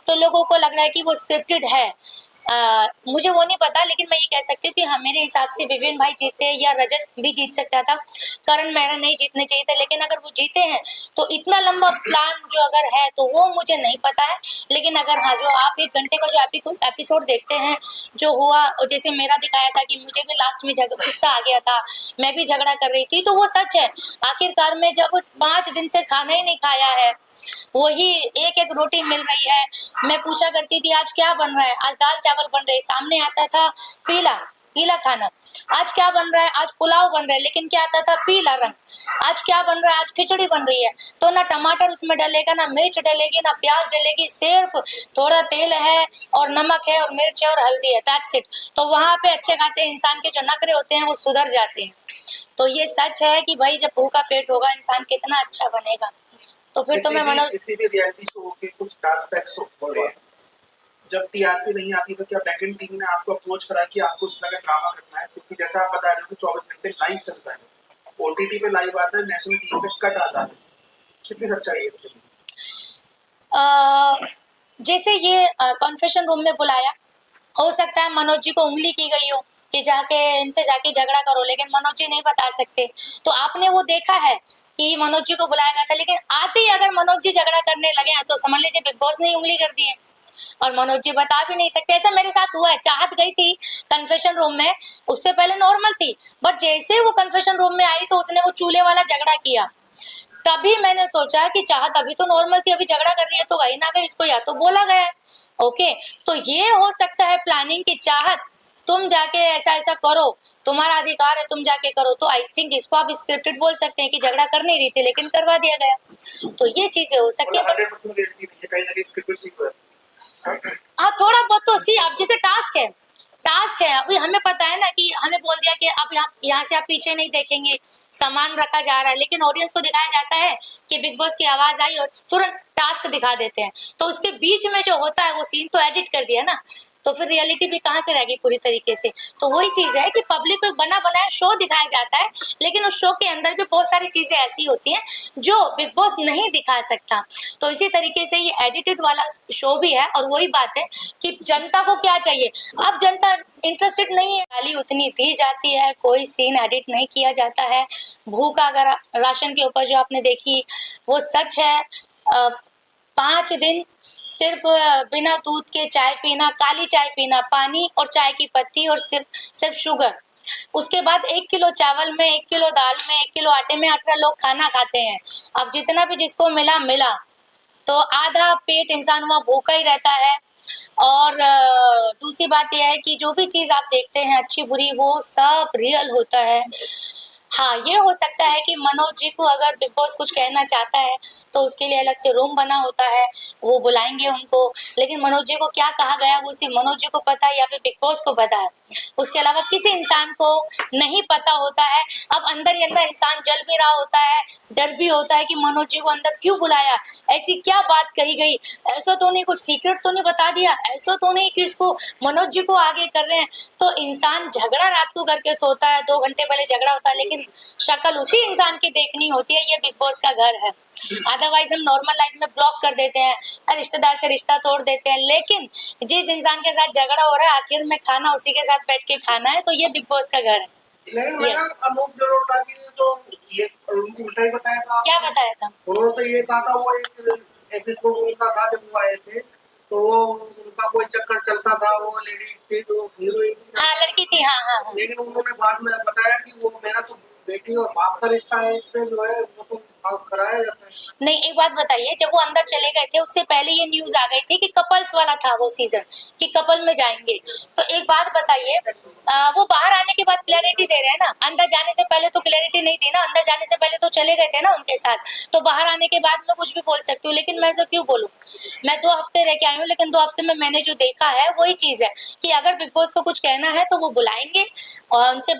तो लोगों को लग रहा है कि वो स्क्रिप्टेड है। मुझे वो नहीं पता, लेकिन मैं ये कह सकती हूँ कि हाँ, मेरे हिसाब से विवेन भाई जीते या रजत भी जीत सकता था, करण मेहरा नहीं जीतने चाहिए था। लेकिन अगर वो जीते हैं तो इतना लंबा प्लान जो अगर है तो वो मुझे नहीं पता है। लेकिन अगर हाँ, जो आप 1 घंटे का जो एपिसोड देखते हैं जो हुआ, जैसे मेरा दिखाया था कि मुझे भी लास्ट में गुस्सा आ गया था, मैं भी झगड़ा कर रही थी, तो वो सच है। आखिरकार में जब 5 दिन से खाना ही नहीं खाया है, वही एक एक रोटी मिल रही है, मैं पूछा करती थी आज क्या बन रहा है, आज दाल चावल बन रहे, सामने आता था पीला पीला खाना। आज क्या बन रहा है, आज पुलाव बन रहा है, लेकिन क्या आता था पीला रंग। आज क्या बन रहा है, आज खिचड़ी बन रही है, तो ना टमाटर उसमें डलेगा, ना मिर्च डलेगी, ना प्याज डलेगी, सिर्फ थोड़ा तेल है और नमक है और मिर्च है और हल्दी है, दैट्स इट। तो वहां पे अच्छे खासे इंसान के जो नखरे होते हैं वो सुधर जाते हैं। तो ये सच है कि भाई जब भूखा पेट होगा इंसान कितना अच्छा बनेगा। तो फिर तो मैं मनोज, किसी भी रियलिटी शो के कुछ डार्क फैक्ट्स होते हैं। जब टीआरपी नहीं आती तो क्या बैकएंड टीम ने आपको अप्रोच करा कि आपको इस तरह का ड्रामा करना है? क्योंकि जैसा आप बता रहे हो कि 24 घंटे लाइव चलता है, ओटीटी पे लाइव आता है, नेशनल टीवी पे कट आता है, कितनी सच्चाई है इसके? जैसे ये कॉन्फेशन रूम में बुलाया, हो सकता है मनोज जी को उंगली की गई हो कि जाके इनसे जाके झगड़ा करो, लेकिन मनोज जी नहीं बता सकते। तो आपने वो देखा है कि मनोज जी को बुलाया गया था, लेकिन आते ही अगर मनोज जी झगड़ा करने लगे हैं तो समझ लीजिए बिग बॉस ने उंगली कर दी है और मनोज जी बता भी नहीं सकते। ऐसा मेरे साथ हुआ है, चाहत गई थी कन्फेशन रूम में, उससे पहले नॉर्मल थी, बट जैसे वो कन्फेशन रूम में आई तो उसने वो चूल्हे वाला झगड़ा किया। तभी मैंने सोचा कि चाहत अभी तो नॉर्मल थी, अभी झगड़ा कर रही है, तो कहीं ना कहीं इसको या तो बोला गया है। ओके, तो ये हो सकता है प्लानिंग की, चाहत तुम जाके ऐसा ऐसा करो, तुम्हारा अधिकार है, तुम जाके करो। तो आई थिंक इसको आप स्क्रिप्टेड बोल सकते हैं कि झगड़ा कर नहीं रही थी लेकिन करवा दिया गया। तो ये चीजें हो सकती है, 100% रियलिटी नहीं है, कहीं ना कहीं स्क्रिप्टेड चीज है। हाँ थोड़ा बहुत तो सी, अब जैसे टास्क है, अभी हमें पता है ना कि हमें बोल दिया कि अब यहाँ से आप पीछे नहीं देखेंगे, सामान रखा जा रहा है, लेकिन ऑडियंस को दिखाया जाता है कि बिग बॉस की आवाज आई और तुरंत टास्क दिखा देते हैं। तो उसके बीच में जो होता है वो सीन तो एडिट कर दिया ना, तो फिर रियलिटी भी कहाँ से रहेगी पूरी तरीके से। तो वही चीज है कि पब्लिक को एक बना बनाया शो दिखाया जाता है, लेकिन उस शो के अंदर भी बहुत सारी चीजें ऐसी होती हैं जो बिग बॉस नहीं दिखा सकता। तो इसी तरीके से ये एडिटेड वाला शो भी है, और वही बात है कि जनता को क्या चाहिए। अब जनता इंटरेस्टेड नहीं है, गाली उतनी दी जाती है, कोई सीन एडिट नहीं किया जाता है। भूख अगर राशन के ऊपर जो आपने देखी वो सच है। 5 दिन सिर्फ बिना दूध के चाय पीना, काली चाय पीना, पानी और चाय की पत्ती और सिर्फ शुगर। उसके बाद 1 किलो चावल में, 1 किलो दाल में, 1 किलो आटे में 18 लोग खाना खाते हैं। अब जितना भी जिसको मिला मिला, तो आधा पेट इंसान वहाँ भूखा ही रहता है। और दूसरी बात यह है कि जो भी चीज आप देखते हैं अच्छी बुरी वो सब रियल होता है। हाँ, ये हो सकता है कि मनोज जी को अगर बिग बॉस कुछ कहना चाहता है तो उसके लिए अलग से रूम बना होता है, वो बुलाएंगे उनको। लेकिन मनोज जी को क्या कहा गया वो सिर्फ मनोज जी को पता है या फिर बिग बॉस को पता है, उसके अलावा किसी इंसान को नहीं पता होता है। अब अंदर ही अंदर इंसान जल भी रहा होता है, डर भी होता है कि मनोज जी को अंदर क्यों बुलाया, ऐसी क्या बात कही गई, ऐसा तो नहीं, कुछ सीक्रेट तो नहीं बता दिया, ऐसा तो नहीं कि इसको मनोज जी को आगे कर रहे हैं। तो इंसान झगड़ा रात को करके सोता है, 2 घंटे पहले झगड़ा होता है, लेकिन शक्ल उसी इंसान की देखनी होती है। ये बिग बॉस का घर है। अदरवाइज हम नॉर्मल लाइफ में ब्लॉक कर देते हैं, रिश्तेदार से रिश्ता तोड़ देते हैं, लेकिन जिस इंसान के साथ झगड़ा हो रहा है आखिर में खाना उसी के साथ बैठ के खाना है। तो ये बिग बॉस का घर है। लेकिन मैडम अनूप जलोटा की तो ये उल्टा ही बताया था। क्या बताया था? उन्होंने तो ये कहा था, वो एक एपिसोड उनका था जब वो आए थे, तो वो उनका कोई चक्कर चलता था, वो लेडीज थी जो हीरोइन, हाँ लड़की थी, हाँ हाँ हाँ। लेकिन उन्होंने बाद में बताया कि वो मेरा तो बेटी और बाप का रिश्ता है, इससे जो है वो तो कराया जाता है। नहीं, एक बात बताइए, जब वो अंदर चले गए थे उससे पहले ये न्यूज आ गई थी कि कपल्स वाला था वो सीजन, कि कपल में जाएंगे। तो एक बात बताइए, वो बाहर आने के बाद क्लैरिटी दे रहे हैं ना, अंदर जाने से पहले तो क्लैरिटी नहीं दी ना, अंदर जाने से पहले तो चले गए थे ना उनके साथ। तो बाहर आने के बाद मैं कुछ भी बोल सकती हूँ, लेकिन मैं ऐसा क्यों बोलूँ? मैं 2 हफ्ते रह के आई हूँ, लेकिन 2 हफ्ते में मैंने जो देखा है वही चीज है कि अगर बिग बॉस को कुछ कहना है तो वो बुलाएंगे और उनसे